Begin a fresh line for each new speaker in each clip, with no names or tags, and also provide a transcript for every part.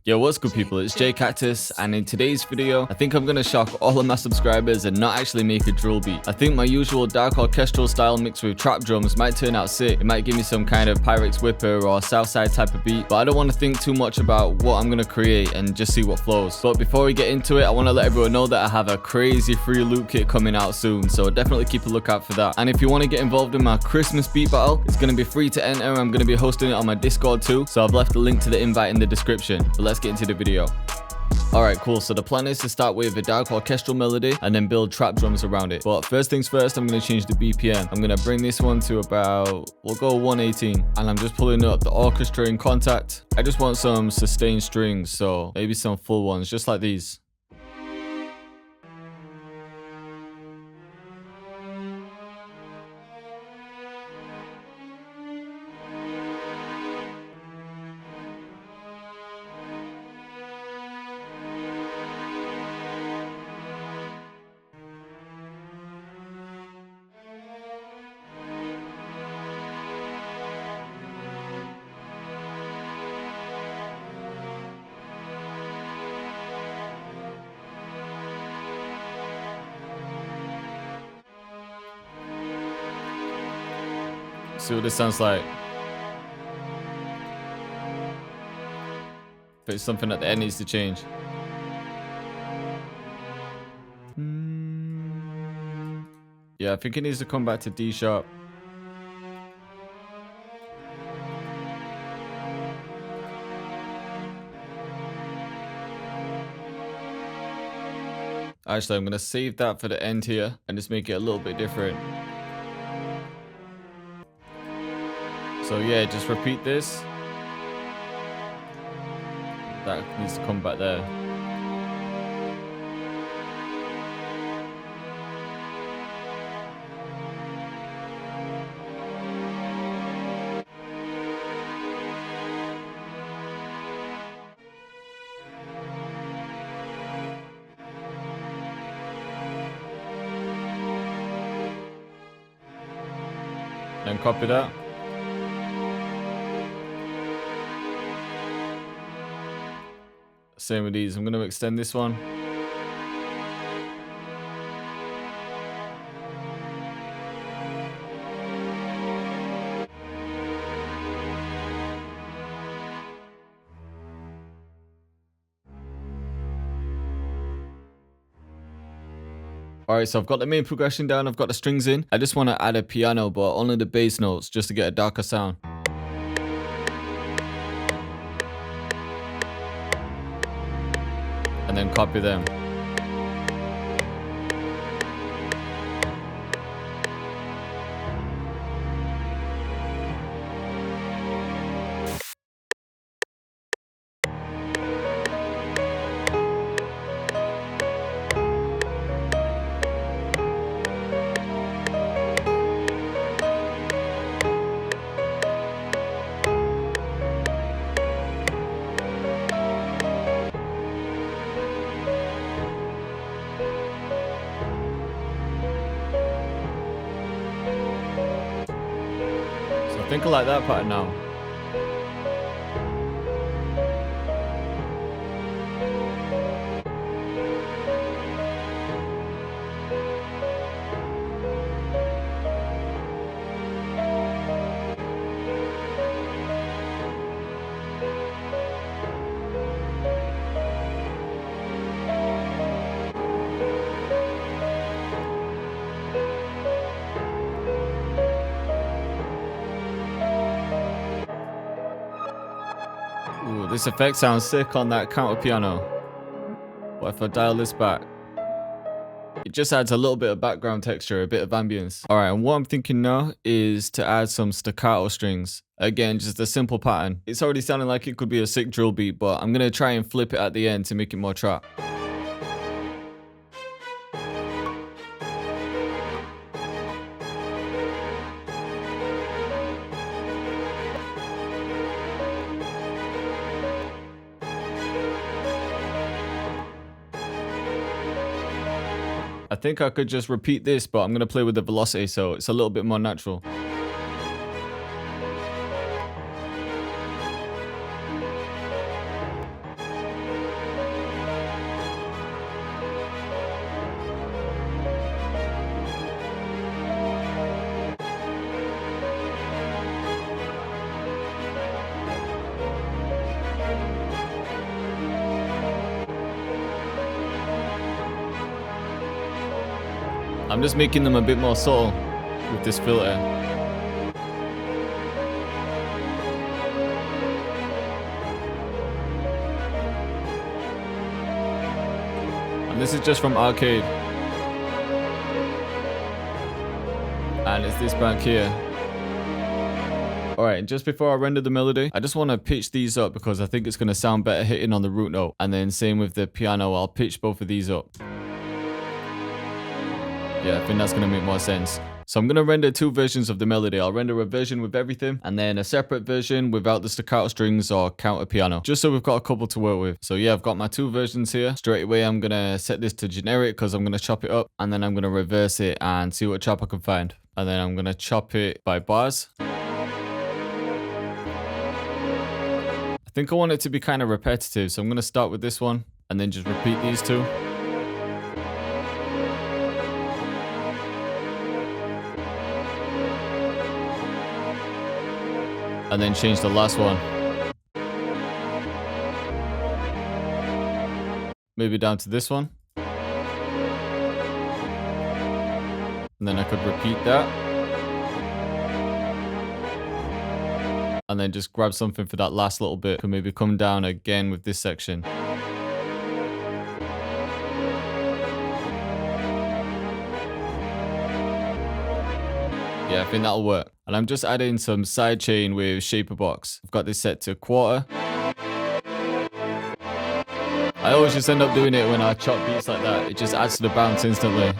Yo, what's good people, it's J Cactus, and in today's video, I think I'm gonna shock all of my subscribers and not actually make a drill beat. I think my usual dark orchestral style mixed with trap drums might turn out sick. It might give me some kind of Percs whipper or Southside type of beat, but I don't want to think too much about what I'm gonna create and just see what flows. But before we get into it, I want to let everyone know that I have a crazy free loop kit coming out soon, so definitely keep a lookout for that. And if you want to get involved in my Christmas beat battle, it's gonna be free to enter. I'm gonna be hosting it on my Discord too, so I've left a link to the invite in the description. But let's get into the video. Alright, cool. So the plan is to start with a dark orchestral melody and then build trap drums around it. But first things first, I'm going to change the BPM. I'm going to bring this one to about, we'll go 118. And I'm just pulling up the orchestra in Contact. I just want some sustained strings, so maybe some full ones, just like these. See what this sounds like. But it's something at the end needs to change. Yeah, I think it needs to come back to D sharp. Actually, I'm going to save that for the end here and just make it a little bit different. So yeah, just repeat this. That needs to come back there. Then copy that. Same with these. I'm going to extend this one. Alright, so I've got the main progression down, I've got the strings in. I just want to add a piano, but only the bass notes, just to get a darker sound. And then copy them. I think I like that pattern now. Ooh, this effect sounds sick on that counter piano. What if I dial this back? It just adds a little bit of background texture, a bit of ambience. Alright, and what I'm thinking now is to add some staccato strings. Again, just a simple pattern. It's already sounding like it could be a sick drill beat, but I'm going to try and flip it at the end to make it more trap. I think I could just repeat this, but I'm going to play with the velocity so it's a little bit more natural. I'm just making them a bit more subtle with this filter. And this is just from Arcade. And it's this bank here. Alright, and just before I render the melody, I just want to pitch these up because I think it's going to sound better hitting on the root note. And then same with the piano, I'll pitch both of these up. Yeah, I think that's going to make more sense. So I'm going to render two versions of the melody. I'll render a version with everything and then a separate version without the staccato strings or counter piano. Just so we've got a couple to work with. So yeah, I've got my two versions here. Straight away, I'm going to set this to generic because I'm going to chop it up. And then I'm going to reverse it and see what chop I can find. And then I'm going to chop it by bars. I think I want it to be kind of repetitive. So I'm going to start with this one and then just repeat these two. And then change the last one. Maybe down to this one. And then I could repeat that. And then just grab something for that last little bit. Could maybe come down again with this section. Yeah, I think that'll work. And I'm just adding some sidechain with shaper box. I've got this set to quarter. I always just end up doing it when I chop beats like that. It just adds to the bounce instantly.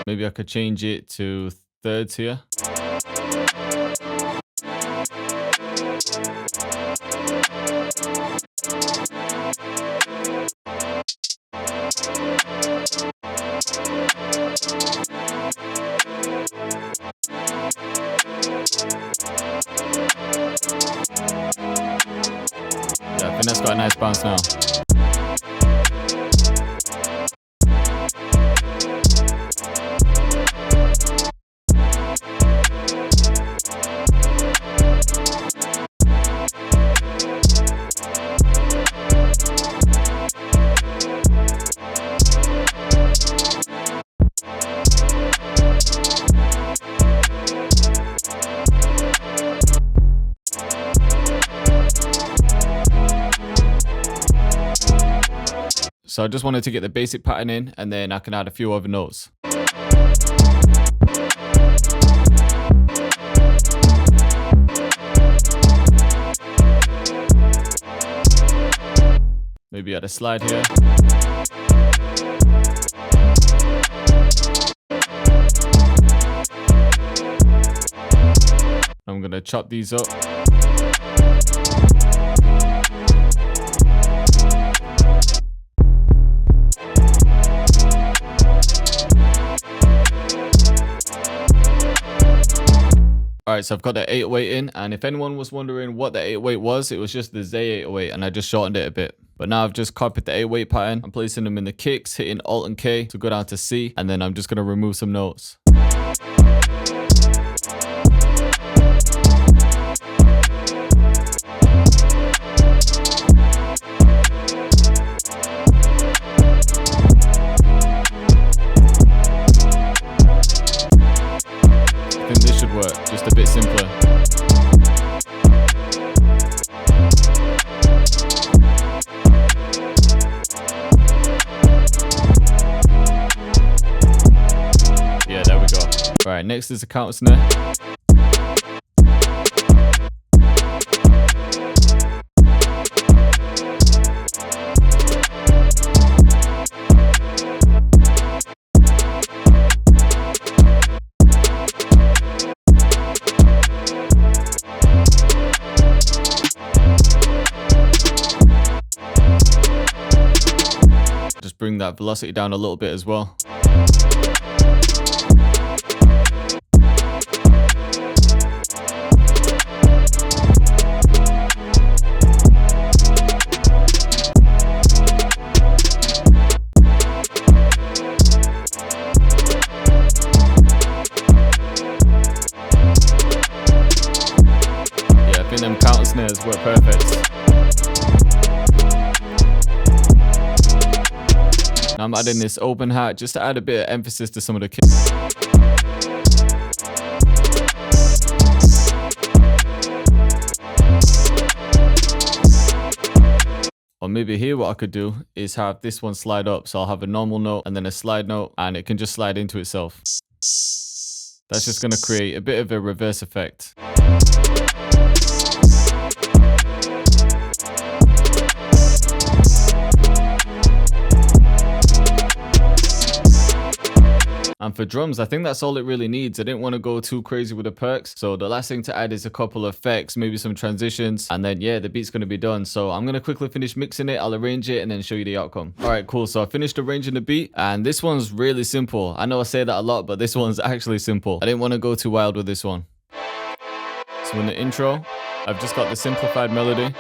Maybe I could change it to thirds here. Yeah, I think that's got a nice bounce now. So I just wanted to get the basic pattern in and then I can add a few other notes. Maybe add a slide here. I'm going to chop these up. Alright, so I've got the 808 in, and if anyone was wondering what the 808 was, it was just the Z808, and I just shortened it a bit. But now I've just copied the 808 pattern. I'm placing them in the kicks, hitting Alt and K to go down to C, and then I'm just going to remove some notes. I think this should work, just a bit simpler. Yeah, there we go. Alright, next is the counter snare. Just bring that velocity down a little bit as well. I'm adding this open hat just to add a bit of emphasis to some of the kicks. Or maybe here what I could do is have this one slide up. So I'll have a normal note and then a slide note, and it can just slide into itself. That's just going to create a bit of a reverse effect. And for drums, I think that's all it really needs. I didn't want to go too crazy with the perks. So the last thing to add is a couple of effects, maybe some transitions, and then yeah, the beat's going to be done. So I'm going to quickly finish mixing it. I'll arrange it and then show you the outcome. All right, cool. So I finished arranging the beat, and this one's really simple. I know I say that a lot, but this one's actually simple. I didn't want to go too wild with this one. So in the intro, I've just got the simplified melody,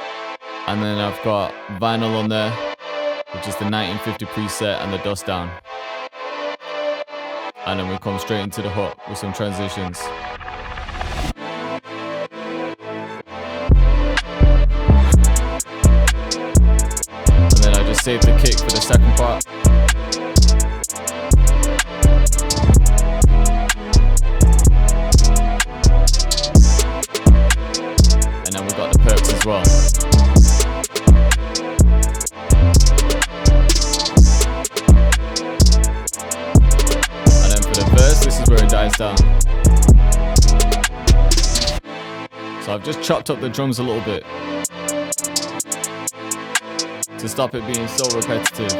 and then I've got vinyl on there, which is the 1950 preset and the dust down. And then we come straight into the hook with some transitions. And then I just save the kick for the second part. And then we got the percs as well. This is where it dies down. So I've just chopped up the drums a little bit to stop it being so repetitive.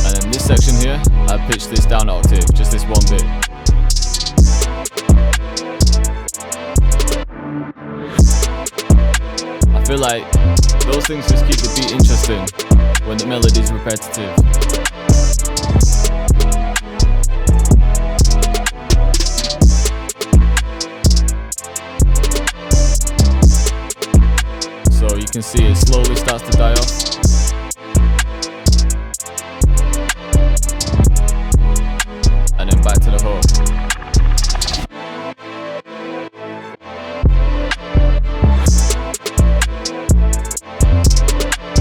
And then this section here, I pitched this down an octave, just this one bit. I feel like those things just keep the beat interesting when the melody is repetitive. So you can see it slowly starts to die off. And then back to the hook.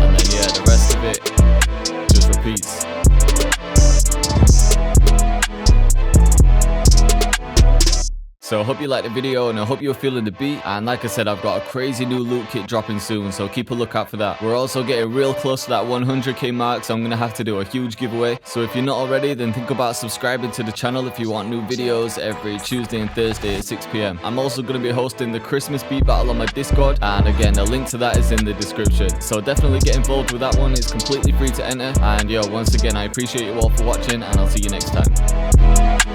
And then yeah, the rest of it just repeats. So I hope you liked the video, and I hope you're feeling the beat. And like I said, I've got a crazy new loop kit dropping soon, so keep a lookout for that. We're also getting real close to that 100k mark, so I'm gonna have to do a huge giveaway. So if you're not already, then think about subscribing to the channel if you want new videos every Tuesday and Thursday at 6 PM. I'm also gonna be hosting the Christmas beat battle on my Discord, and again, the link to that is in the description. So definitely get involved with that one. It's completely free to enter. And yo, once again, I appreciate you all for watching, and I'll see you next time.